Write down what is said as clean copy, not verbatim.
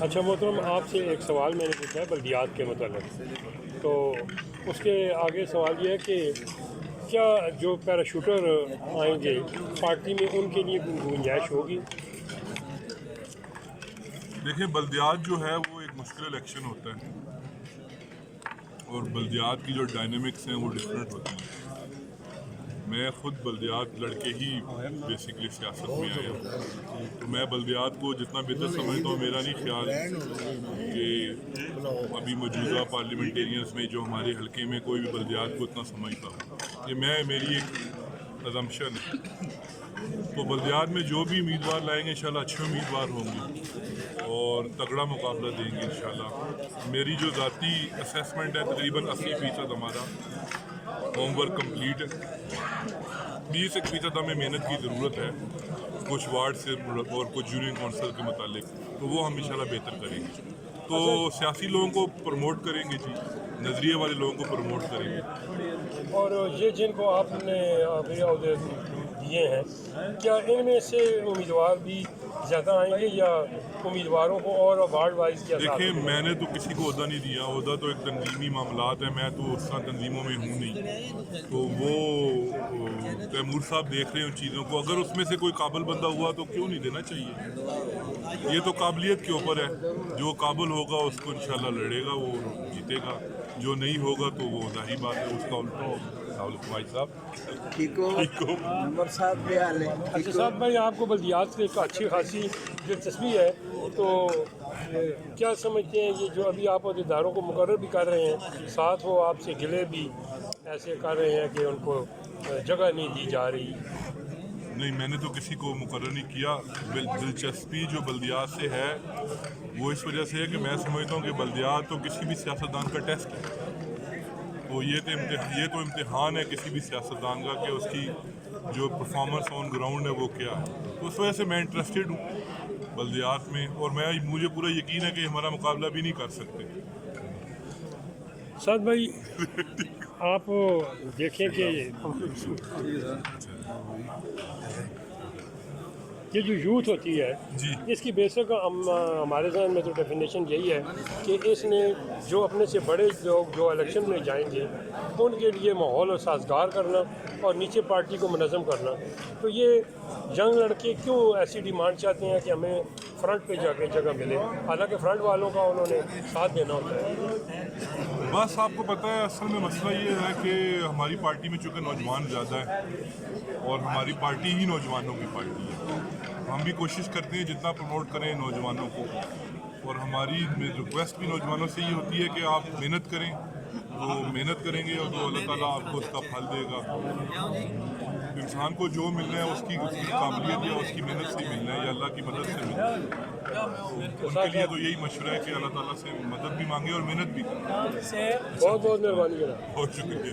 اچھا محترم، آپ سے ایک سوال میں نے پوچھا ہے بلدیات کے متعلق، تو اس کے آگے سوال یہ ہے کہ کیا جو پیراشوٹر آئیں گے پارٹی میں ان کے لیے گنجائش ہوگی؟ دیکھیں، بلدیات جو ہے وہ ایک مشکل الیکشن ہوتا ہے اور بلدیات کی جو ڈائنامکس ہیں وہ ڈیفرنٹ ہوتی ہیں۔ میں خود بلدیات لڑکے ہی بیسکلی سیاست میں آیا ہوں، تو میں بلدیات کو جتنا بہتر سمجھتا ہوں، میرا نہیں خیال کہ ابھی موجودہ پارلیمنٹیرینز میں جو ہمارے حلقے میں کوئی بھی بلدیات کو اتنا سمجھتا ہوں۔ یہ میری ایک ازمپشن ہے۔ تو بلدیات میں جو بھی امیدوار لائیں گے انشاءاللہ اچھے امیدوار ہوں گے اور تگڑا مقابلہ دیں گے انشاءاللہ۔ میری جو ذاتی اسیسمنٹ ہے تقریباً 80% ہمارا ہوم ورک کمپلیٹ ہے، 20% ہمیں محنت کی ضرورت ہے کچھ وارڈ سے اور کچھ یونین کونسل کے متعلق، تو وہ ہم انشاءاللہ بہتر کریں گے۔ تو سیاسی لوگوں کو پروموٹ کریں گے جی، نظریے والے لوگوں کو پروموٹ کریں گے۔ اور یہ جن کو آپ نے ابھی عہدے دیے ہیں، کیا ان میں سے امیدوار بھی زیادہ آئیں گے یا امیدواروں کو اور وارڈ وائز کیا؟ دیکھیں، میں نے تو کسی کو عہدہ نہیں دیا، عہدہ تو ایک تنظیمی معاملات ہے، میں تو اس طرح تنظیموں میں ہوں نہیں، تو وہ تیمور صاحب دیکھ رہے ہیں ان چیزوں کو۔ اگر اس میں سے کوئی قابل بندہ ہوا تو کیوں نہیں دینا چاہیے؟ یہ تو قابلیت کے اوپر ہے، جو قابل ہوگا اس کو انشاءاللہ لڑے گا، وہ جیتے گا، جو نہیں ہوگا تو وہ ظاہری بات ہے اس کا الٹا ہوگا۔ بھائی صاحب ٹھیک ہو؟ عمر صاحب بھی حال ہے؟ اچھا صاحب بھائی، آپ کو بلدیات سے ایک اچھی خاصی دلچسپی ہے، تو کیا سمجھتے ہیں یہ جو ابھی آپ عہدیداروں کو مقرر بھی کر رہے ہیں، ساتھ وہ آپ سے گلے بھی ایسے کر رہے ہیں کہ ان کو جگہ نہیں دی جا رہی؟ نہیں، میں نے تو کسی کو مقرر نہیں کیا۔ دلچسپی جو بلدیات سے ہے وہ اس وجہ سے ہے کہ میں سمجھتا ہوں کہ بلدیات تو کسی بھی سیاستدان کا ٹیسٹ ہے، تو یہ تو امتحان ہے کسی بھی سیاستدان کا کہ اس کی جو پرفارمنس آن گراؤنڈ ہے وہ کیا ہے۔ تو اس وجہ سے میں انٹرسٹڈ ہوں بلدیات میں، اور مجھے پورا یقین ہے کہ ہمارا مقابلہ بھی نہیں کر سکتے۔ سعد بھائی، آپ دیکھیں کہ یہ جو یوتھ ہوتی ہے جی، اس کی بیسک ہمارے ذہن میں تو ڈیفینیشن یہی ہے کہ اس نے جو اپنے سے بڑے لوگ جو الیکشن میں جائیں گے ان کے لیے ماحول سازگار کرنا اور نیچے پارٹی کو منظم کرنا۔ تو یہ ینگ لڑکے کیوں ایسی ڈیمانڈ چاہتے ہیں کہ ہمیں فرنٹ پہ جا کے جگہ ملے، حالانکہ فرنٹ والوں کا انہوں نے ساتھ دینا ہوتا ہے؟ بس آپ کو پتہ ہے اصل میں مسئلہ یہ ہے کہ ہماری پارٹی میں چونکہ نوجوان زیادہ ہیں اور ہماری پارٹی ہی نوجوانوں کی پارٹی ہے، ہم بھی کوشش کرتے ہیں جتنا پروموٹ کریں نوجوانوں کو، اور ہماری ریکویسٹ بھی نوجوانوں سے یہ ہوتی ہے کہ آپ محنت کریں، تو محنت کریں گے اور تو اللہ تعالیٰ آپ کو اس کا پھل دے گا۔ انسان کو جو ملنا ہے اس کی قابلیت یا اس کی محنت سے ملنا ہے یا اللہ کی مدد سے ملنا ہے۔ ان کے لیے تو یہی مشورہ ہے کہ اللہ تعالیٰ سے مدد بھی مانگے اور محنت بھی کریں۔ بہت بہت مہربانی جناب۔ بہت شکریہ۔